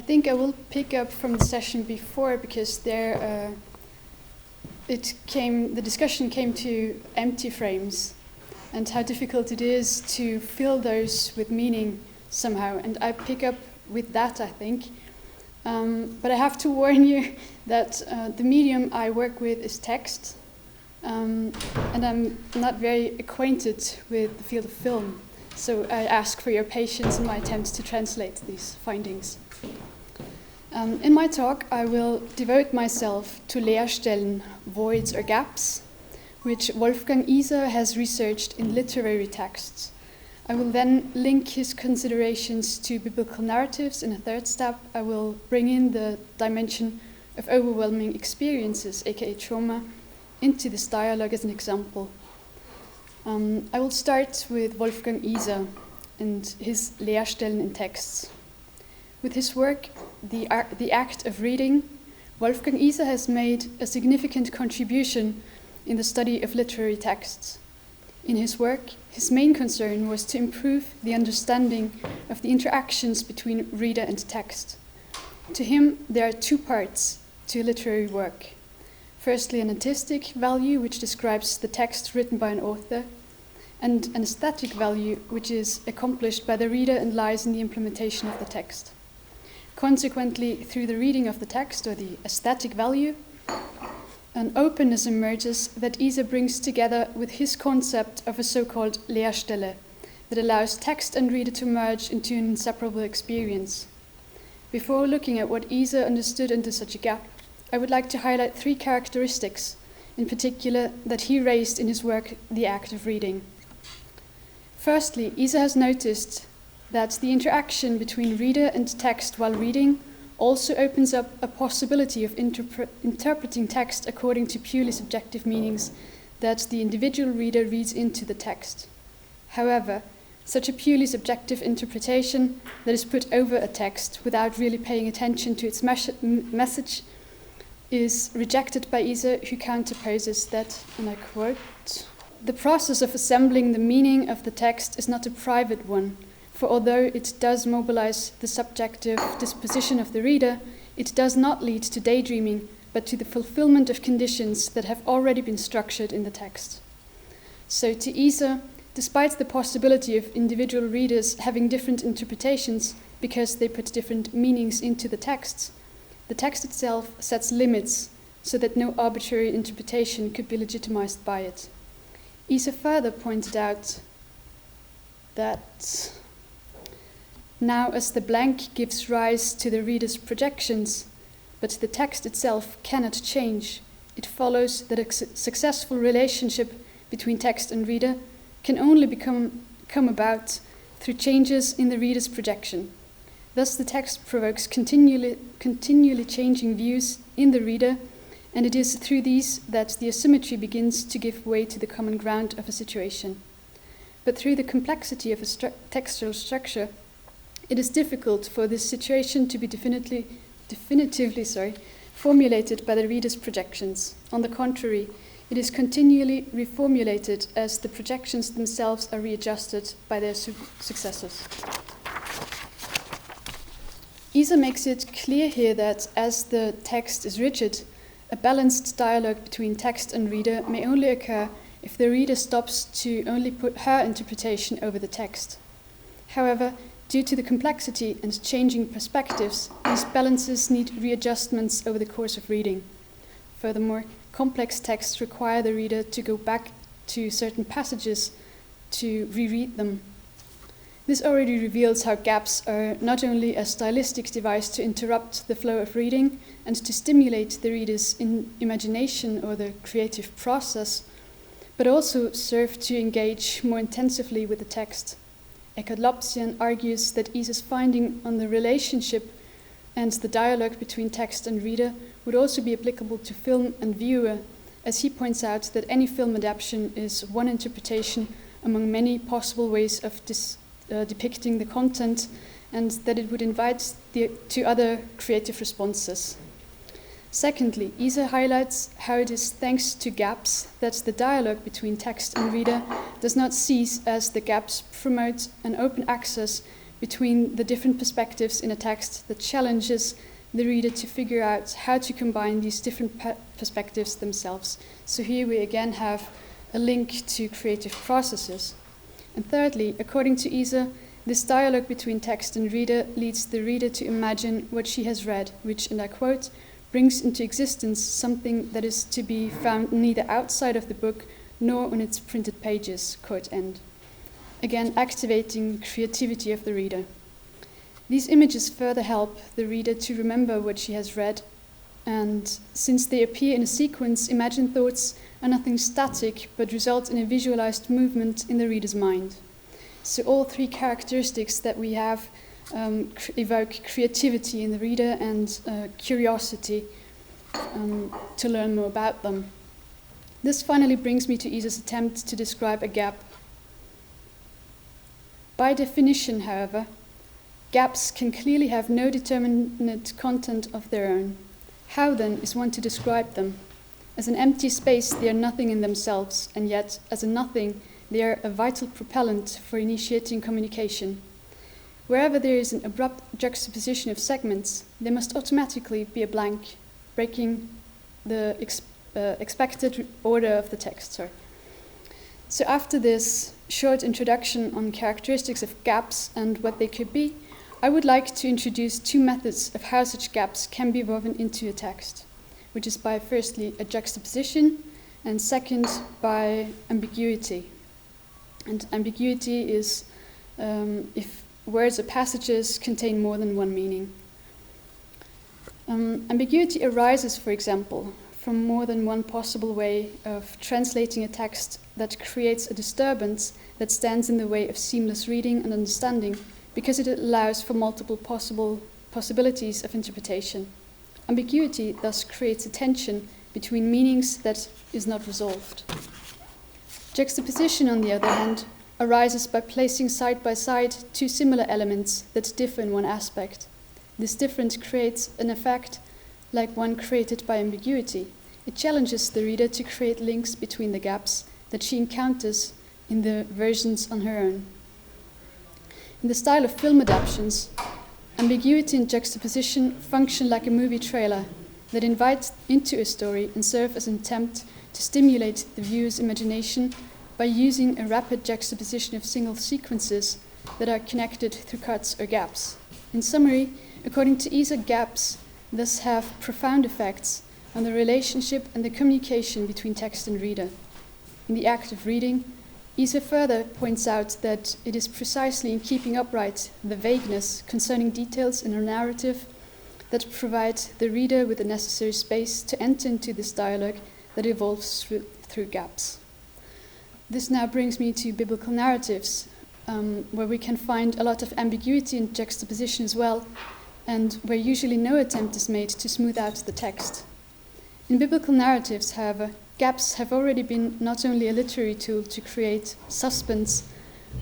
I think I will pick up from the session before, because there the discussion came to empty frames and how difficult it is to fill those with meaning somehow. And I pick up with that, I think. But I have to warn you that the medium I work with is text, and I'm not very acquainted with the field of film. So I ask for your patience in my attempts to translate these findings. In my talk, I will devote myself to Leerstellen, voids or gaps, which Wolfgang Iser has researched in literary texts. I will then link his considerations to biblical narratives. In a third step, I will bring in the dimension of overwhelming experiences, aka trauma, into this dialogue as an example. I will start with Wolfgang Iser and his Leerstellen in texts. With his work, The Act of Reading, Wolfgang Iser has made a significant contribution in the study of literary texts. In his work, his main concern was to improve the understanding of the interactions between reader and text. To him, there are two parts to literary work. Firstly, an artistic value, which describes the text written by an author, and an aesthetic value, which is accomplished by the reader and lies in the implementation of the text. Consequently, through the reading of the text, or the aesthetic value, an openness emerges that Iser brings together with his concept of a so-called Leerstelle that allows text and reader to merge into an inseparable experience. Before looking at what Iser understood under such a gap, I would like to highlight three characteristics, in particular, that he raised in his work, The Act of Reading. Firstly, Iser has noticed that the interaction between reader and text while reading also opens up a possibility of interpreting text according to purely subjective meanings that the individual reader reads into the text. However, such a purely subjective interpretation that is put over a text without really paying attention to its message is rejected by Iser, who counterposes that, and I quote, "The process of assembling the meaning of the text is not a private one, for although it does mobilize the subjective disposition of the reader, it does not lead to daydreaming, but to the fulfillment of conditions that have already been structured in the text." So to Iser, despite the possibility of individual readers having different interpretations because they put different meanings into the text itself sets limits so that no arbitrary interpretation could be legitimized by it. Iser further pointed out that now as the blank gives rise to the reader's projections, but the text itself cannot change, it follows that a successful relationship between text and reader can only come about through changes in the reader's projection. Thus the text provokes continually changing views in the reader, and it is through these that the asymmetry begins to give way to the common ground of a situation. But through the complexity of a textual structure, it is difficult for this situation to be definitively formulated by the reader's projections. On the contrary, it is continually reformulated as the projections themselves are readjusted by their successors. Iser makes it clear here that as the text is rigid, a balanced dialogue between text and reader may only occur if the reader stops to only put her interpretation over the text. However, due to the complexity and changing perspectives, these balances need readjustments over the course of reading. Furthermore, complex texts require the reader to go back to certain passages to reread them. This already reveals how gaps are not only a stylistic device to interrupt the flow of reading and to stimulate the reader's imagination or the creative process, but also serve to engage more intensively with the text. Eckhard Lopsian argues that Iser's finding on the relationship and the dialogue between text and reader would also be applicable to film and viewer, as he points out that any film adaptation is one interpretation among many possible ways of depicting the content, and that it would invite to other creative responses. Secondly, Iser highlights how it is thanks to gaps that the dialogue between text and reader does not cease, as the gaps promote an open access between the different perspectives in a text that challenges the reader to figure out how to combine these different perspectives themselves. So here we again have a link to creative processes. And thirdly, according to Isa, this dialogue between text and reader leads the reader to imagine what she has read, which, and I quote, brings into existence something that is to be found neither outside of the book nor on its printed pages, quote end. Again, activating creativity of the reader. These images further help the reader to remember what she has read, and since they appear in a sequence, imagined thoughts are nothing static, but result in a visualized movement in the reader's mind. So all three characteristics that we have evoke creativity in the reader and curiosity to learn more about them. This finally brings me to Isa's attempt to describe a gap. By definition, however, gaps can clearly have no determinate content of their own. How then is one to describe them? As an empty space, they are nothing in themselves, and yet, as a nothing, they are a vital propellant for initiating communication. Wherever there is an abrupt juxtaposition of segments, there must automatically be a blank, breaking the expected order of the text. So after this short introduction on characteristics of gaps and what they could be, I would like to introduce two methods of how such gaps can be woven into a text, which is by firstly a juxtaposition and second by ambiguity. And ambiguity is if words or passages contain more than one meaning. Ambiguity arises, for example, from more than one possible way of translating a text that creates a disturbance that stands in the way of seamless reading and understanding, because it allows for multiple possibilities of interpretation. Ambiguity thus creates a tension between meanings that is not resolved. Juxtaposition, on the other hand, arises by placing side by side two similar elements that differ in one aspect. This difference creates an effect like one created by ambiguity. It challenges the reader to create links between the gaps that she encounters in the versions on her own. In the style of film adaptations, ambiguity and juxtaposition function like a movie trailer that invites into a story and serve as an attempt to stimulate the viewer's imagination by using a rapid juxtaposition of single sequences that are connected through cuts or gaps. In summary, according to Isa, gaps thus have profound effects on the relationship and the communication between text and reader. In the act of reading, Isa further points out that it is precisely in keeping upright the vagueness concerning details in a narrative that provide the reader with the necessary space to enter into this dialogue that evolves through gaps. This now brings me to biblical narratives, where we can find a lot of ambiguity and juxtaposition as well, and where usually no attempt is made to smooth out the text. In biblical narratives, however, gaps have already been not only a literary tool to create suspense,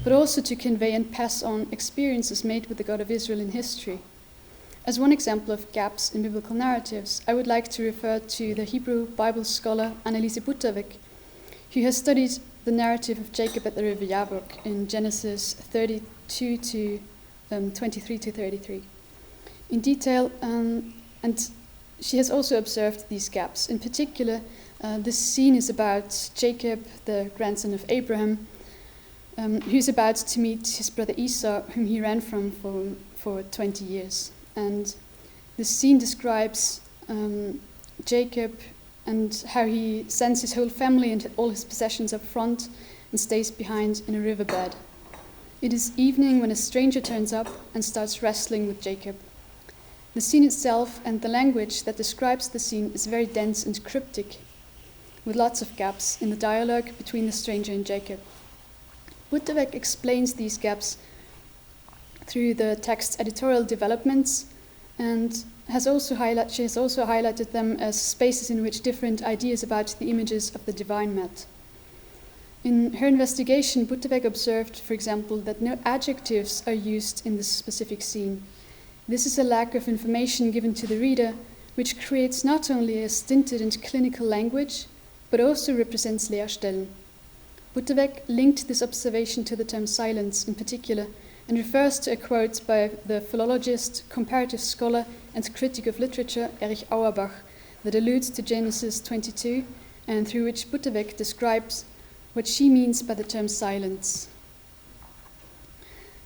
but also to convey and pass on experiences made with the God of Israel in history. As one example of gaps in biblical narratives, I would like to refer to the Hebrew Bible scholar Andrey A, who has studied the narrative of Jacob at the river Yabok in Genesis 32 to 23 to 33 in detail, and she has also observed these gaps. In particular, this scene is about Jacob, the grandson of Abraham, who's about to meet his brother Esau, whom he ran from for 20 years. And this scene describes Jacob and how he sends his whole family and all his possessions up front and stays behind in a riverbed. It is evening when a stranger turns up and starts wrestling with Jacob. The scene itself and the language that describes the scene is very dense and cryptic, with lots of gaps in the dialogue between the stranger and Jacob. Popovic explains these gaps through the text's editorial developments, and she has also highlighted them as spaces in which different ideas about the images of the divine met. In her investigation, Popovic observed, for example, that no adjectives are used in this specific scene. This is a lack of information given to the reader, which creates not only a stinted and clinical language, but also represents Leerstellen. Popovic linked this observation to the term silence, in particular, and refers to a quote by the philologist, comparative scholar, and critic of literature Erich Auerbach that alludes to Genesis 22, and through which Popovic describes what she means by the term silence.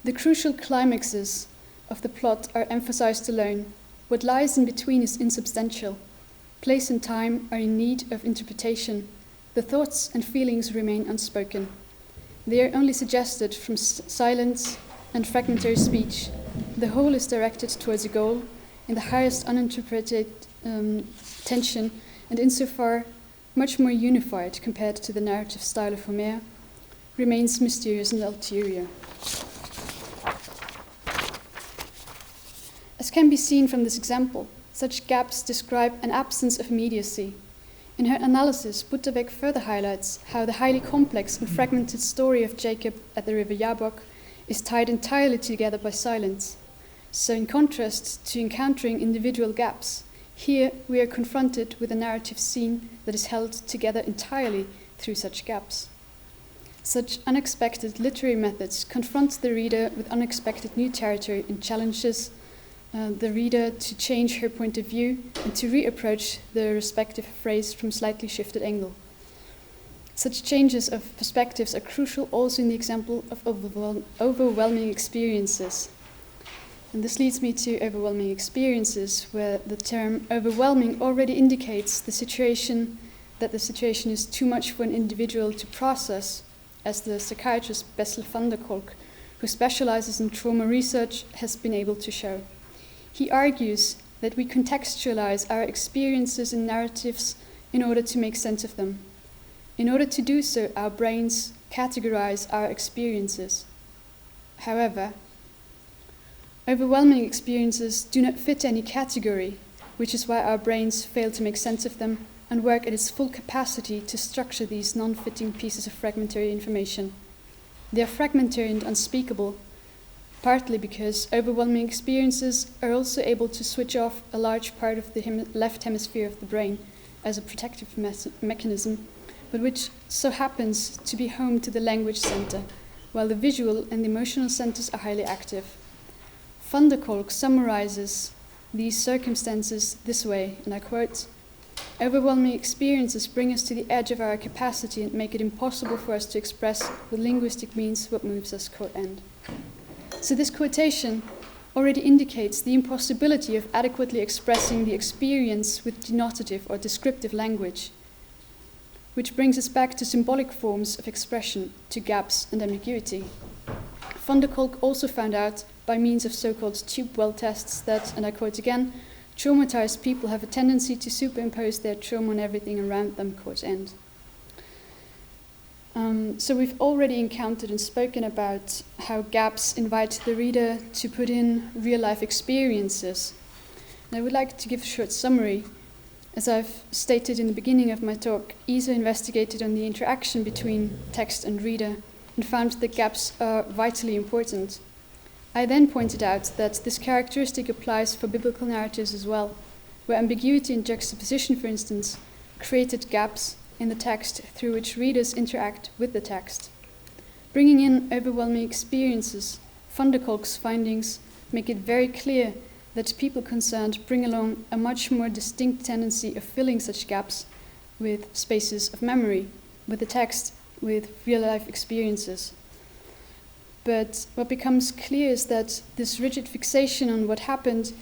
The crucial climaxes of the plot are emphasized alone. What lies in between is insubstantial. Place and time are in need of interpretation. The thoughts and feelings remain unspoken. They are only suggested from silence and fragmentary speech. The whole is directed towards a goal in the highest uninterpreted tension, and insofar much more unified compared to the narrative style of Homer, remains mysterious and ulterior. As can be seen from this example, such gaps describe an absence of immediacy. In her analysis, Popovic further highlights how the highly complex and fragmented story of Jacob at the river Jabbok is tied entirely together by silence. So in contrast to encountering individual gaps, here we are confronted with a narrative scene that is held together entirely through such gaps. Such unexpected literary methods confront the reader with unexpected new territory and challenges the reader to change her point of view and to reapproach the respective phrase from slightly shifted angle. Such changes of perspectives are crucial also in the example of overwhelming experiences. And this leads me to overwhelming experiences, where the term overwhelming already indicates that the situation is too much for an individual to process, as the psychiatrist Bessel van der Kolk, who specializes in trauma research, has been able to show. He argues that we contextualize our experiences in narratives in order to make sense of them. In order to do so, our brains categorize our experiences. However, overwhelming experiences do not fit any category, which is why our brains fail to make sense of them and work at its full capacity to structure these non-fitting pieces of fragmentary information. They are fragmentary and unspeakable, partly because overwhelming experiences are also able to switch off a large part of the left hemisphere of the brain as a protective mechanism, but which so happens to be home to the language center, while the visual and emotional centers are highly active. Van der Kolk summarizes these circumstances this way, and I quote, "Overwhelming experiences bring us to the edge of our capacity and make it impossible for us to express with linguistic means what moves us," quote end. So this quotation already indicates the impossibility of adequately expressing the experience with denotative or descriptive language, which brings us back to symbolic forms of expression, to gaps and ambiguity. Van der Kolk also found out, by means of so-called tube well tests, that, and I quote again, "traumatized people have a tendency to superimpose their trauma on everything around them," quote end. So we've already encountered and spoken about how gaps invite the reader to put in real-life experiences. And I would like to give a short summary. As I've stated in the beginning of my talk, Isa investigated on the interaction between text and reader and found that gaps are vitally important. I then pointed out that this characteristic applies for biblical narratives as well, where ambiguity and juxtaposition, for instance, created gaps in the text through which readers interact with the text. Bringing in overwhelming experiences, Van der Kolk's findings make it very clear that people concerned bring along a much more distinct tendency of filling such gaps with spaces of memory, with the text, with real-life experiences. But what becomes clear is that this rigid fixation on what happened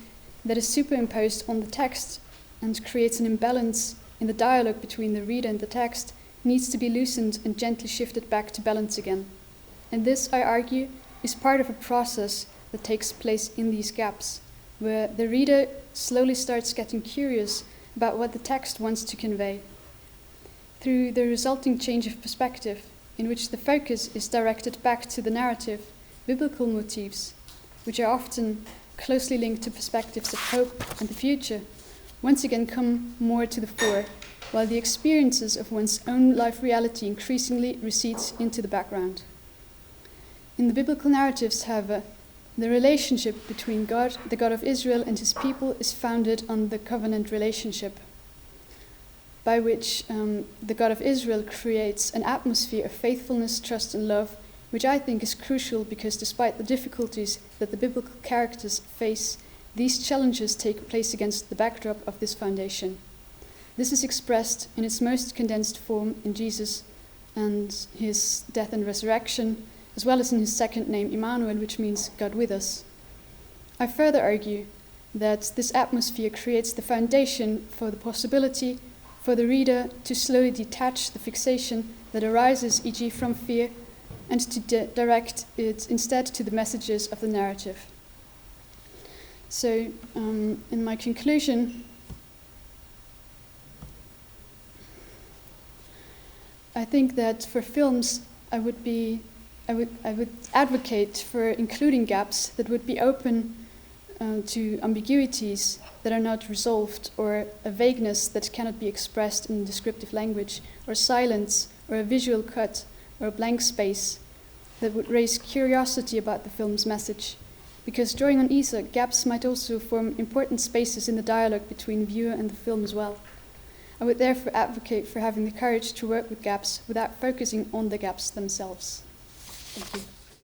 that is superimposed on the text and creates an imbalance in the dialogue between the reader and the text needs to be loosened and gently shifted back to balance again. And this, I argue, is part of a process that takes place in these gaps, where the reader slowly starts getting curious about what the text wants to convey. Through the resulting change of perspective, in which the focus is directed back to the narrative, biblical motifs, which are often closely linked to perspectives of hope and the future, once again come more to the fore, while the experiences of one's own life reality increasingly recedes into the background. In the biblical narratives, however, the relationship between God, the God of Israel, and his people is founded on the covenant relationship, by which the God of Israel creates an atmosphere of faithfulness, trust, and love which I think is crucial because despite the difficulties that the biblical characters face, these challenges take place against the backdrop of this foundation. This is expressed in its most condensed form in Jesus and his death and resurrection, as well as in his second name, Immanuel, which means God with us. I further argue that this atmosphere creates the foundation for the possibility for the reader to slowly detach the fixation that arises, e.g. from fear, and to direct it instead to the messages of the narrative. So, in my conclusion, I think that for films, I would advocate for including gaps that would be open to ambiguities that are not resolved, or a vagueness that cannot be expressed in descriptive language, or silence, or a visual cut, or a blank space that would raise curiosity about the film's message. Because drawing on Isa, gaps might also form important spaces in the dialogue between viewer and the film as well. I would therefore advocate for having the courage to work with gaps without focusing on the gaps themselves. Thank you.